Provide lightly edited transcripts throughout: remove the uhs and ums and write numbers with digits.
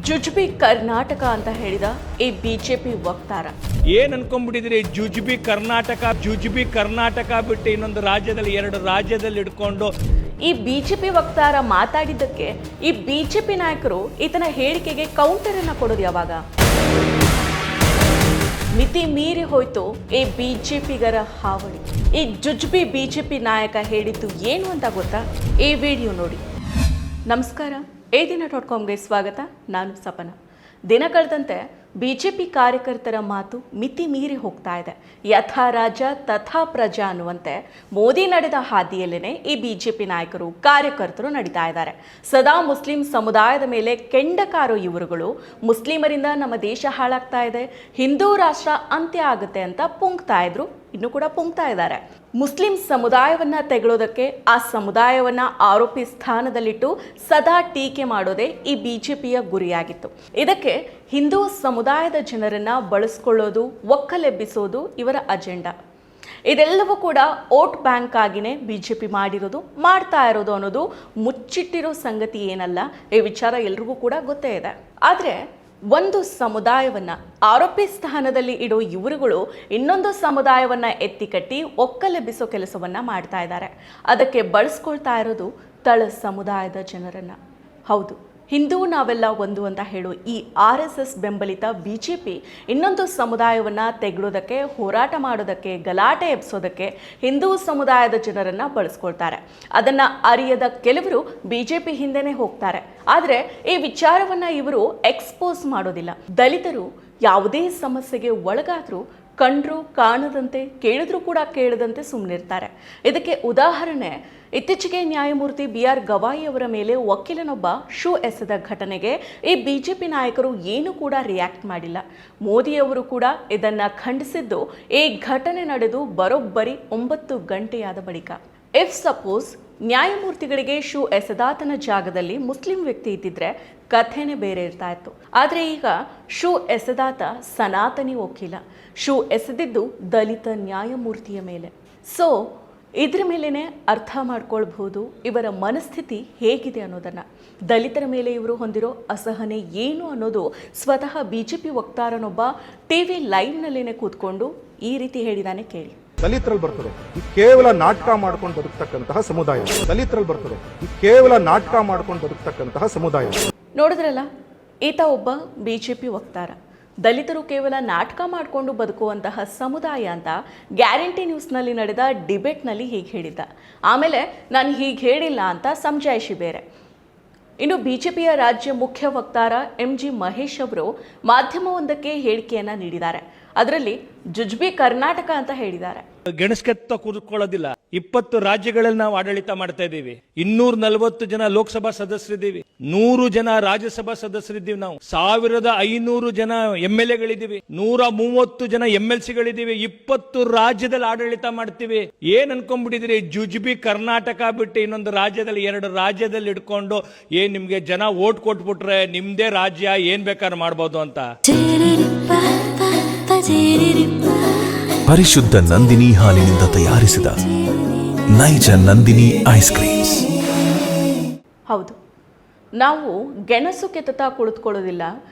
Jujube Karnataka ಅಂತ ಹೇಳಿದ ಈ ಬಿಜೆಪಿ ವಕ್ತಾರ ಏನ್ ಅನ್ಕೊಂಡ್ಬಿಟ್ಟಿದ್ರಿ? ಜುಜುಬಿ ಕರ್ನಾಟಕ ಬಿಟ್ಟು ಇನ್ನೊಂದು ರಾಜ್ಯದಲ್ಲಿ ಎರಡು ರಾಜ್ಯದಲ್ಲಿ ಇಟ್ಕೊಂಡು ಈ ಬಿಜೆಪಿ ವಕ್ತಾರ ಮಾತಾಡಿದ್ದಕ್ಕೆ ಈ ಬಿಜೆಪಿ ನಾಯಕರು ಈತನ ಹೇಳಿಕೆಗೆ ಕೌಂಟರ್ ಅನ್ನ ಕೊಡೋದು ಯಾವಾಗ? ಮಿತಿ ಮೀರಿ ಹೋಯ್ತು ಈ ಬಿಜೆಪಿಗರ ಹಾವಳಿ. ಈ ಜುಜುಬಿ ಬಿಜೆಪಿ ನಾಯಕ ಹೇಳಿದ್ದು ಏನು ಅಂತ ಗೊತ್ತಾ? ಈ ವಿಡಿಯೋ ನೋಡಿ. ನಮಸ್ಕಾರ, ADINA.comಗೆ ಸ್ವಾಗತ. ನಾನು ಸಪನ. ದಿನ ಕಳೆದಂತೆ ಬಿಜೆಪಿ ಕಾರ್ಯಕರ್ತರ ಮಾತು ಮಿತಿ ಮೀರಿ ಹೋಗ್ತಾ ಇದೆ. ಯಥಾ ರಾಜ ತಥಾ ಪ್ರಜಾ ಅನ್ನುವಂತೆ ಮೋದಿ ನಡೆದ ಹಾದಿಯಲ್ಲೇನೆ ಈ ಬಿಜೆಪಿ ನಾಯಕರು ಕಾರ್ಯಕರ್ತರು ನಡೀತಾ ಇದ್ದಾರೆ. ಸದಾ ಮುಸ್ಲಿಂ ಸಮುದಾಯದ ಮೇಲೆ ಕೆಂಡಕಾರೋ ಇವರುಗಳು ಮುಸ್ಲಿಮರಿಂದ ನಮ್ಮ ದೇಶ ಹಾಳಾಗ್ತಾ ಇದೆ, ಹಿಂದೂ ರಾಷ್ಟ್ರ ಅಂತ್ಯ ಆಗುತ್ತೆ ಅಂತ ಪುಂಕ್ತಾ ಇದ್ರು, ಇನ್ನು ಕೂಡ ಪುಂಕ್ತಾ ಇದ್ದಾರೆ. ಮುಸ್ಲಿಂ ಸಮುದಾಯವನ್ನ ತೆಗಳೋದಕ್ಕೆ, ಆ ಸಮುದಾಯವನ್ನ ಆರೋಪಿ ಸ್ಥಾನದಲ್ಲಿಟ್ಟು ಸದಾ ಟೀಕೆ ಮಾಡೋದೇ ಈ ಬಿಜೆಪಿಯ ಗುರಿಯಾಗಿತ್ತು. ಇದಕ್ಕೆ ಹಿಂದೂ ಸಮುದಾಯದ ಜನರನ್ನ ಬಳಸ್ಕೊಳ್ಳೋದು, ಒಕ್ಕಲೆಬ್ಬಿಸೋದು ಇವರ ಅಜೆಂಡಾ. ಇದೆಲ್ಲವೂ ಕೂಡ ವೋಟ್ ಬ್ಯಾಂಕ್ ಆಗಿನೇ ಬಿಜೆಪಿ ಮಾಡಿರೋದು, ಮಾಡ್ತಾ ಇರೋದು ಅನ್ನೋದು ಮುಚ್ಚಿಟ್ಟಿರೋ ಸಂಗತಿ ಏನಲ್ಲ. ಈ ವಿಚಾರ ಎಲ್ರಿಗೂ ಕೂಡ ಗೊತ್ತೇ ಇದೆ. ಆದರೆ ಒಂದು ಸಮುದಾಯವನ್ನ ಆರೋಪಿ ಸ್ಥಾನದಲ್ಲಿ ಇಡೋ ಇವರುಗಳು ಇನ್ನೊಂದು ಸಮುದಾಯವನ್ನ ಎತ್ತಿಕಟ್ಟಿ ಒಕ್ಕಲೆಬ್ಬಿಸೋ ಕೆಲಸವನ್ನ ಮಾಡ್ತಾ ಇದ್ದಾರೆ. ಅದಕ್ಕೆ ಬಳಸ್ಕೊಳ್ತಾ ಇರೋದು ತಳ ಸಮುದಾಯದ ಜನರನ್ನ. ಹೌದು, ಹಿಂದೂ ನಾವೆಲ್ಲ ಒಂದು ಅಂತ ಹೇಳೋ ಈ RSS ಬೆಂಬಲಿತ ಬಿಜೆಪಿ ಇನ್ನೊಂದು ಸಮುದಾಯವನ್ನ ತೆಗಳೋದಕ್ಕೆ, ಹೋರಾಟ ಮಾಡೋದಕ್ಕೆ, ಗಲಾಟೆ ಎಬ್ಸೋದಕ್ಕೆ ಹಿಂದೂ ಸಮುದಾಯದ ಜನರನ್ನ ಬಳಸ್ಕೊಳ್ತಾರೆ. ಅದನ್ನ ಅರಿಯದ ಕೆಲವರು ಬಿಜೆಪಿ ಹಿಂದೆನೆ ಹೋಗ್ತಾರೆ. ಆದರೆ ಈ ವಿಚಾರವನ್ನ ಇವರು ಎಕ್ಸ್ಪೋಸ್ ಮಾಡೋದಿಲ್ಲ. ದಲಿತರು ಯಾವುದೇ ಸಮಸ್ಯೆಗೆ ಒಳಗಾದ್ರೂ ಕಂಡ್ರು ಕಾಣದಂತೆ, ಕೇಳಿದ್ರು ಕೂಡ ಕೇಳದಂತೆ ಸುಮ್ಮನಿರ್ತಾರೆ. ಇದಕ್ಕೆ ಉದಾಹರಣೆ, ಇತ್ತೀಚೆಗೆ ನ್ಯಾಯಮೂರ್ತಿ BR ಗವಾಯಿ ಅವರ ಮೇಲೆ ವಕೀಲನೊಬ್ಬ ಶೂ ಎಸೆದ ಘಟನೆಗೆ ಈ ಬಿಜೆಪಿ ನಾಯಕರು ಏನು ಕೂಡ ರಿಯಾಕ್ಟ್ ಮಾಡಿಲ್ಲ. ಮೋದಿಯವರು ಕೂಡ ಇದನ್ನ ಖಂಡಿಸಿದ್ದು ಈ ಘಟನೆ ನಡೆದು ಬರೋಬ್ಬರಿ 9 ಗಂಟೆಯಾದ ಬಳಿಕ. ಇಫ್ ಸಪೋಸ್ ನ್ಯಾಯಮೂರ್ತಿಗಳಿಗೆ ಶೂ ಎಸೆದಾತನ ಜಾಗದಲ್ಲಿ ಮುಸ್ಲಿಂ ವ್ಯಕ್ತಿ ಇದ್ದಿದ್ರೆ ಕಥೆನೇ ಬೇರೆ ಇರ್ತಾ ಇತ್ತು. ಆದರೆ ಈಗ ಶೂ ಎಸೆದಾತ ಸನಾತನಿ ವಕೀಲ, ಶೂ ಎಸೆದಿದ್ದು ದಲಿತ ನ್ಯಾಯಮೂರ್ತಿಯ ಮೇಲೆ. ಸೊ ಇದ್ರ ಮೇಲೇ ಅರ್ಥ ಮಾಡ್ಕೊಳ್ಬಹುದು ಇವರ ಮನಸ್ಥಿತಿ ಹೇಗಿದೆ ಅನ್ನೋದನ್ನು. ದಲಿತರ ಮೇಲೆ ಇವರು ಹೊಂದಿರೋ ಅಸಹನೆ ಏನು ಅನ್ನೋದು ಸ್ವತಃ ಬಿಜೆಪಿ ವಕ್ತಾರನೊಬ್ಬ TV ಲೈವ್ನಲ್ಲೇನೆ ಕೂತ್ಕೊಂಡು ಈ ರೀತಿ ಹೇಳಿದಾನೆ, ಕೇಳಿ. ದಲಿತರಲ್ಲಿ ಬರ್ತದೆ ಈ ಕೇವಲ ನಾಟಕ ಮಾಡ್ಕೊಂಡು ಬದುಕ್ತಕ್ಕಂತಹ ಸಮುದಾಯ. ದಲಿತರಲ್ಲಿ ಬರ್ತದೆ ಈ ಕೇವಲ ನಾಟಕ ಮಾಡ್ಕೊಂಡು ಬದುಕ್ತಕ್ಕಂತಹ ಸಮುದಾಯ. ನೋಡಿದ್ರಲ್ಲ, ಈತ ಒಬ್ಬ ಬಿಜೆಪಿ ವಕ್ತಾರ. ದಲಿತರು ಕೇವಲ ನಾಟಕ ಮಾಡಿಕೊಂಡು ಬದುಕುವಂತಹ ಸಮುದಾಯ ಅಂತ ಗ್ಯಾರಂಟಿ ನ್ಯೂಸ್ನಲ್ಲಿ ನಡೆದ ಡಿಬೇಟ್ನಲ್ಲಿ ಹೀಗೆ ಹೇಳಿದ್ದ. ಆಮೇಲೆ ನಾನು ಹೀಗೆ ಹೇಳಿಲ್ಲ ಅಂತ ಸಮಜಾಯಿಷಿ ಬೇರೆ. ಇನ್ನು ಬಿಜೆಪಿಯ ರಾಜ್ಯ ಮುಖ್ಯ ವಕ್ತಾರ MG ಮಹೇಶ್ ಅವರು ಮಾಧ್ಯಮವೊಂದಕ್ಕೆ ಹೇಳಿಕೆಯನ್ನ ನೀಡಿದ್ದಾರೆ. ಅದರಲ್ಲಿ ಜುಜುಬಿ ಕರ್ನಾಟಕ ಅಂತ ಹೇಳಿದ್ದಾರೆ. ಗೆಣಸ್ಕೆತ್ತ ಕೂತ್ಕೊಳ್ಳೋದಿಲ್ಲ. 20 ರಾಜ್ಯಗಳಲ್ಲಿ ನಾವು ಆಡಳಿತ ಮಾಡ್ತಾ ಇದ್ದೀವಿ. 240 ಜನ ಲೋಕಸಭಾ ಸದಸ್ಯರಿದ್ದೀವಿ, 100 ಜನ ರಾಜ್ಯಸಭಾ ಸದಸ್ಯರಿದ್ದೀವಿ. ನಾವು 1500 ಜನ MLAಗಳಿದ್ದೀವಿ, 130 ಜನ MLCಗಳಿದ್ದೀವಿ. 20 ರಾಜ್ಯದಲ್ಲಿ ಆಡಳಿತ ಮಾಡ್ತೀವಿ. ಏನ್ ಅನ್ಕೊಂಡ್ಬಿಟ್ಟಿದ್ರಿ? ಜುಜುಬಿ ಕರ್ನಾಟಕ ಬಿಟ್ಟು ಇನ್ನೊಂದು ರಾಜ್ಯದಲ್ಲಿ ಎರಡು ರಾಜ್ಯದಲ್ಲಿ ಇಟ್ಕೊಂಡು ಏನ್ ನಿಮ್ಗೆ ಜನ ವೋಟ್ ಕೊಟ್ಬಿಟ್ರೆ ನಿಮ್ದೇ ರಾಜ್ಯ ಏನ್ ಬೇಕಾದ್ರೂ ಮಾಡ್ಬೋದು ಅಂತ. ಪರಿಶುದ್ಧ ನಂದಿನಿ ಹಾಲಿನಿಂದ ತಯಾರಿಸಿದ ನೈಜ ನಂದಿನಿ ಐಸ್ ಕ್ರೀಮ್ಸ್. ಹೌದು, ನಾವು ಗೆಣಸು ಕೆತ್ತತಾ ಕುಳಿತುಕೊಳ್ಳೋದಿಲ್ಲ.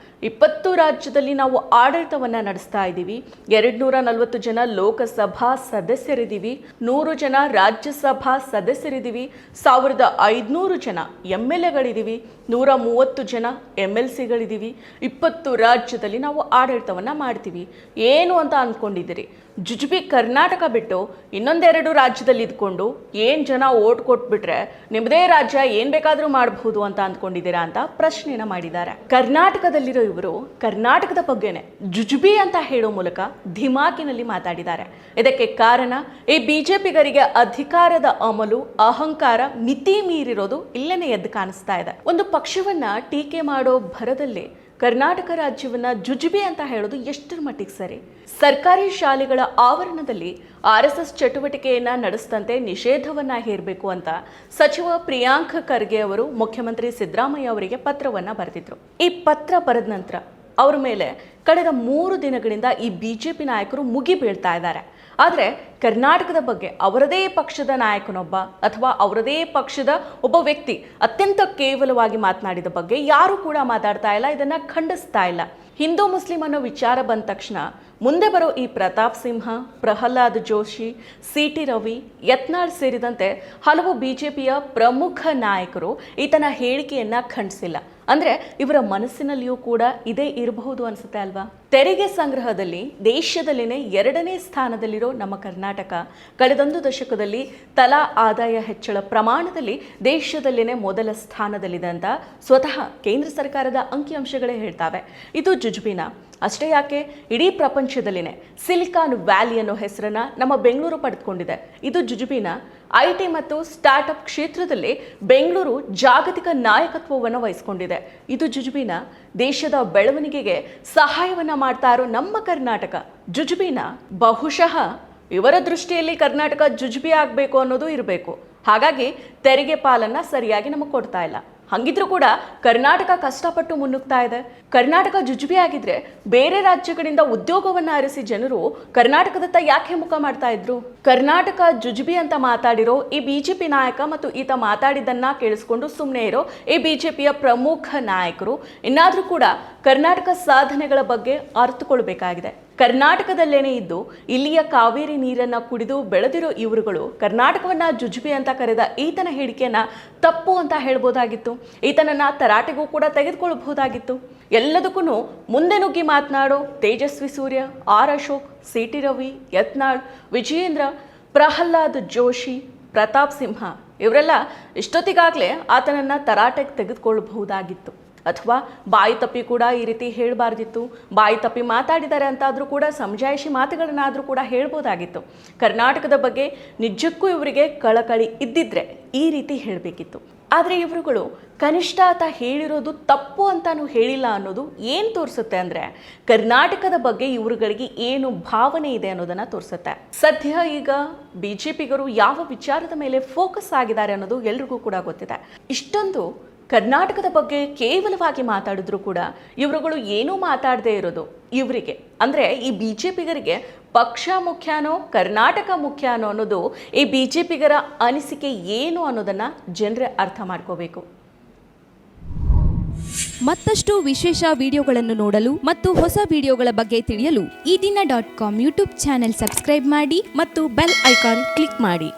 20 ರಾಜ್ಯದಲ್ಲಿ ನಾವು ಆಡಳಿತವನ್ನು ನಡೆಸ್ತಾ ಇದ್ದೀವಿ. 240 ಜನ ಲೋಕಸಭಾ ಸದಸ್ಯರಿದ್ದೀವಿ, 100 ಜನ ರಾಜ್ಯಸಭಾ ಸದಸ್ಯರಿದ್ದೀವಿ, 1500 ಜನ MLAಗಳಿದ್ದೀವಿ, 130 ಜನ MLCಗಳಿದ್ದೀವಿ. 20 ರಾಜ್ಯದಲ್ಲಿ ನಾವು ಆಡಳಿತವನ್ನು ಮಾಡ್ತೀವಿ. ಏನು ಅಂತ ಅಂದ್ಕೊಂಡಿದ್ದೀರಿ? ಜುಜುಬಿ ಕರ್ನಾಟಕ ಬಿಟ್ಟು ಇನ್ನೊಂದೆರಡು ರಾಜ್ಯದಲ್ಲಿ ಇದ್ಕೊಂಡು ಏನು ಜನ ಓಟ್ ಕೊಟ್ಬಿಟ್ರೆ ನಿಮ್ಮದೇ ರಾಜ್ಯ ಏನು ಬೇಕಾದರೂ ಮಾಡಬಹುದು ಅಂತ ಅಂದ್ಕೊಂಡಿದ್ದೀರಾ ಅಂತ ಪ್ರಶ್ನೆನ ಮಾಡಿದ್ದಾರೆ. ಕರ್ನಾಟಕದಲ್ಲಿರೋ ಇವರು ಕರ್ನಾಟಕದ ಬಗ್ಗೆನೆ ಜುಜುಬಿ ಅಂತ ಹೇಳೋ ಮೂಲಕ ಧಿಮಾಕಿನಲ್ಲಿ ಮಾತಾಡಿದ್ದಾರೆ. ಇದಕ್ಕೆ ಕಾರಣ ಈ ಬಿಜೆಪಿಗರಿಗೆ ಅಧಿಕಾರದ ಅಮಲು, ಅಹಂಕಾರ ಮಿತಿ ಮೀರಿರೋದು ಇಲ್ಲೇನೆ ಎದ್ದು ಕಾಣಿಸ್ತಾ ಇದೆ. ಒಂದು ಪಕ್ಷವನ್ನ ಟೀಕೆ ಮಾಡೋ ಭರದಲ್ಲಿ ಕರ್ನಾಟಕ ರಾಜ್ಯವನ್ನ ಜುಜುಬಿ ಅಂತ ಹೇಳೋದು ಎಷ್ಟರ ಮಟ್ಟಿಗೆ ಸರಿ? ಸರ್ಕಾರಿ ಶಾಲೆಗಳ ಆವರಣದಲ್ಲಿ RSS ಚಟುವಟಿಕೆಯನ್ನ ನಡೆಸದಂತೆ ನಿಷೇಧವನ್ನ ಹೇರಬೇಕು ಅಂತ ಸಚಿವ ಪ್ರಿಯಾಂಕ್ ಖರ್ಗೆ ಅವರು ಮುಖ್ಯಮಂತ್ರಿ ಸಿದ್ದರಾಮಯ್ಯ ಅವರಿಗೆ ಪತ್ರವನ್ನ ಬರೆದಿದ್ರು. ಈ ಪತ್ರ ಬರೆದ ನಂತರ ಅವರ ಮೇಲೆ ಕಳೆದ 3 ದಿನಗಳಿಂದ ಈ ಬಿಜೆಪಿ ನಾಯಕರು ಮುಗಿ ಬೀಳ್ತಾ ಇದ್ದಾರೆ. ಆದರೆ ಕರ್ನಾಟಕದ ಬಗ್ಗೆ ಅವರದೇ ಪಕ್ಷದ ನಾಯಕನೊಬ್ಬ ಅಥವಾ ಅವರದೇ ಪಕ್ಷದ ಒಬ್ಬ ವ್ಯಕ್ತಿ ಅತ್ಯಂತ ಕೇವಲವಾಗಿ ಮಾತನಾಡಿದ ಬಗ್ಗೆ ಯಾರೂ ಕೂಡ ಮಾತಾಡ್ತಾ ಇಲ್ಲ, ಇದನ್ನ ಖಂಡಿಸ್ತಾ ಇಲ್ಲ. ಹಿಂದೂ ಮುಸ್ಲಿಂ ಅನ್ನೋ ವಿಚಾರ ಬಂದ ತಕ್ಷಣ ಮುಂದೆ ಬರೋ ಈ ಪ್ರತಾಪ್ ಸಿಂಹ, ಪ್ರಹ್ಲಾದ್ ಜೋಶಿ, ಸಿ.ಟಿ. ರವಿ, ಯತ್ನಾಳ್ ಸೇರಿದಂತೆ ಹಲವು ಬಿಜೆಪಿಯ ಪ್ರಮುಖ ನಾಯಕರು ಈತನ ಹೇಳಿಕೆಯನ್ನ ಖಂಡಿಸಿಲ್ಲ. ಅಂದ್ರೆ ಇವರ ಮನಸ್ಸಿನಲ್ಲಿಯೂ ಕೂಡ ಇದೇ ಇರಬಹುದು ಅನ್ಸುತ್ತೆ ಅಲ್ವಾ? ತೆರಿಗೆ ಸಂಗ್ರಹದಲ್ಲಿ ದೇಶದಲ್ಲಿನೇ 2ನೇ ಸ್ಥಾನದಲ್ಲಿರೋ ನಮ್ಮ ಕರ್ನಾಟಕ ಕಳೆದೊಂದು ದಶಕದಲ್ಲಿ ತಲಾ ಆದಾಯ ಹೆಚ್ಚಳ ಪ್ರಮಾಣದಲ್ಲಿ ದೇಶದಲ್ಲಿನೇ ಮೊದಲ ಸ್ಥಾನದಲ್ಲಿದೆ ಅಂತ ಸ್ವತಃ ಕೇಂದ್ರ ಸರ್ಕಾರದ ಅಂಕಿಅಂಶಗಳೇ ಹೇಳ್ತಾವೆ. ಇದು ಜುಜುಬಿನ ಅಷ್ಟೇ ಯಾಕೆ, ಇಡೀ ಪ್ರಪಂಚದಲ್ಲಿನೇ ಸಿಲಿಕಾನ್ ವ್ಯಾಲಿ ಅನ್ನೋ ಹೆಸರನ್ನ ನಮ್ಮ ಬೆಂಗಳೂರು ಪಡೆದುಕೊಂಡಿದೆ. ಇದು ಜುಜುಬಿನ ಐಟಿ ಮತ್ತು ಸ್ಟಾರ್ಟ್ಅಪ್ ಕ್ಷೇತ್ರದಲ್ಲಿ ಬೆಂಗಳೂರು ಜಾಗತಿಕ ನಾಯಕತ್ವವನ್ನು ವಹಿಸಿಕೊಂಡಿದೆ. ಇದು ಜುಜುಬಿನ ದೇಶದ ಬೆಳವಣಿಗೆಗೆ ಸಹಾಯವನ್ನ ಮಾಡ್ತಾ ಇರೋ ನಮ್ಮ ಕರ್ನಾಟಕ ಜುಜುಬಿನ ಬಹುಶಃ ಇವರ ದೃಷ್ಟಿಯಲ್ಲಿ ಕರ್ನಾಟಕ ಜುಜುಬಿ ಆಗಬೇಕು ಅನ್ನೋದು ಇರಬೇಕು. ಹಾಗಾಗಿ ತೆರಿಗೆ ಪಾಲನ್ನ ಸರಿಯಾಗಿ ನಮಗೆ ಕೊಡ್ತಾ ಇಲ್ಲ. ಹಂಗಿದ್ರೂ ಕೂಡ ಕರ್ನಾಟಕ ಕಷ್ಟಪಟ್ಟು ಮುನ್ನುಗ್ತಾ ಇದೆ. ಕರ್ನಾಟಕ ಜುಜುಬಿ ಆಗಿದ್ರೆ ಬೇರೆ ರಾಜ್ಯಗಳಿಂದ ಉದ್ಯೋಗವನ್ನ ಅರಸಿ ಜನರು ಕರ್ನಾಟಕದತ್ತ ಯಾಕೆ ಮುಖ ಮಾಡ್ತಾ ಇದ್ರು? ಕರ್ನಾಟಕ ಜುಜುಬಿ ಅಂತ ಮಾತಾಡಿರೋ ಈ ಬಿಜೆಪಿ ನಾಯಕ ಮತ್ತು ಈತ ಮಾತಾಡಿದ್ದನ್ನ ಕೇಳಿಸ್ಕೊಂಡು ಸುಮ್ಮನೆ ಇರೋ ಈ ಬಿಜೆಪಿಯ ಪ್ರಮುಖ ನಾಯಕರು ಇನ್ನಾದ್ರೂ ಕೂಡ ಕರ್ನಾಟಕ ಸಾಧನೆಗಳ ಬಗ್ಗೆ ಅರ್ಥಕೊಳ್ಬೇಕಾಗಿದೆ. ಕರ್ನಾಟಕದಲ್ಲೇನೆ ಇದ್ದು ಇಲ್ಲಿಯ ಕಾವೇರಿ ನೀರನ್ನ ಕುಡಿದು ಬೆಳೆದಿರೋ ಇವರುಗಳು ಕರ್ನಾಟಕವನ್ನ ಜುಜುಬಿ ಅಂತ ಕರೆದ ಈತನ ಹೇಳಿಕೆಯನ್ನ ತಪ್ಪು ಅಂತ ಹೇಳ್ಬೋದಾಗಿತ್ತು. ಈತನನ್ನ ತರಾಟೆಗೂ ಕೂಡ ತೆಗೆದುಕೊಳ್ಳಬಹುದಾಗಿತ್ತು. ಎಲ್ಲದಕ್ಕೂ ಮುಂದೆ ನುಗ್ಗಿ ಮಾತನಾಡೋ ತೇಜಸ್ವಿ ಸೂರ್ಯ, ಆರ್ ಅಶೋಕ್, ಸಿ.ಟಿ. ರವಿ, ಯತ್ನಾಳ್, ವಿಜಯೇಂದ್ರ, ಪ್ರಹ್ಲಾದ್ ಜೋಶಿ, ಪ್ರತಾಪ್ ಸಿಂಹ ಇವರೆಲ್ಲ ಇಷ್ಟೊತ್ತಿಗಾಗಲೇ ಆತನನ್ನ ತರಾಟೆಗೆ ತೆಗೆದುಕೊಳ್ಳಬಹುದಾಗಿತ್ತು. ಅಥವಾ ಬಾಯಿ ತಪ್ಪಿ ಕೂಡ ಈ ರೀತಿ ಹೇಳಬಾರ್ದಿತ್ತು. ಬಾಯಿ ತಪ್ಪಿ ಮಾತಾಡಿದ್ದಾರೆ ಅಂತಾದರೂ ಕೂಡ ಸಮಜಾಯಿಷಿ ಮಾತುಗಳನ್ನಾದರೂ ಕೂಡ ಹೇಳ್ಬೋದಾಗಿತ್ತು. ಕರ್ನಾಟಕದ ಬಗ್ಗೆ ನಿಜಕ್ಕೂ ಇವರಿಗೆ ಕಳಕಳಿ ಇದ್ದಿದ್ರೆ ಈ ರೀತಿ ಹೇಳಬೇಕಿತ್ತು. ಆದರೆ ಇವರುಗಳು ಕನಿಷ್ಠ ಆತ ಹೇಳಿರೋದು ತಪ್ಪು ಅಂತಾನು ಹೇಳಿಲ್ಲ ಅನ್ನೋದು ಏನು ತೋರಿಸುತ್ತೆ ಅಂದರೆ ಕರ್ನಾಟಕದ ಬಗ್ಗೆ ಇವರುಗಳಿಗೆ ಏನು ಭಾವನೆ ಇದೆ ಅನ್ನೋದನ್ನು ತೋರಿಸುತ್ತೆ. ಸದ್ಯ ಈಗ ಬಿಜೆಪಿಗರು ಯಾವ ವಿಚಾರದ ಮೇಲೆ ಫೋಕಸ್ ಆಗಿದ್ದಾರೆ ಅನ್ನೋದು ಎಲ್ರಿಗೂ ಕೂಡ ಗೊತ್ತಿದೆ. ಇಷ್ಟೊಂದು ಕರ್ನಾಟಕದ ಬಗ್ಗೆ ಕೇವಲವಾಗಿ ಮಾತಾಡಿದ್ರು ಕೂಡ ಇವರುಗಳು ಏನೂ ಮಾತಾಡದೇ ಇರೋದು ಇವರಿಗೆ ಅಂದರೆ ಈ ಬಿಜೆಪಿಗರಿಗೆ ಪಕ್ಷ ಮುಖ್ಯನೋ ಕರ್ನಾಟಕ ಮುಖ್ಯನೋ ಅನ್ನೋದು ಈ ಬಿಜೆಪಿಗರ ಅನಿಸಿಕೆ ಏನು ಅನ್ನೋದನ್ನ ಜನರೇ ಅರ್ಥ ಮಾಡ್ಕೋಬೇಕು. ಮತ್ತಷ್ಟು ವಿಶೇಷ ವಿಡಿಯೋಗಳನ್ನು ನೋಡಲು ಮತ್ತು ಹೊಸ ವಿಡಿಯೋಗಳ ಬಗ್ಗೆ ತಿಳಿಯಲು ಈ ದಿನ .com ಯೂಟ್ಯೂಬ್ ಚಾನೆಲ್ ಸಬ್ಸ್ಕ್ರೈಬ್ ಮಾಡಿ ಮತ್ತು ಬೆಲ್ ಐಕಾನ್ ಕ್ಲಿಕ್ ಮಾಡಿ.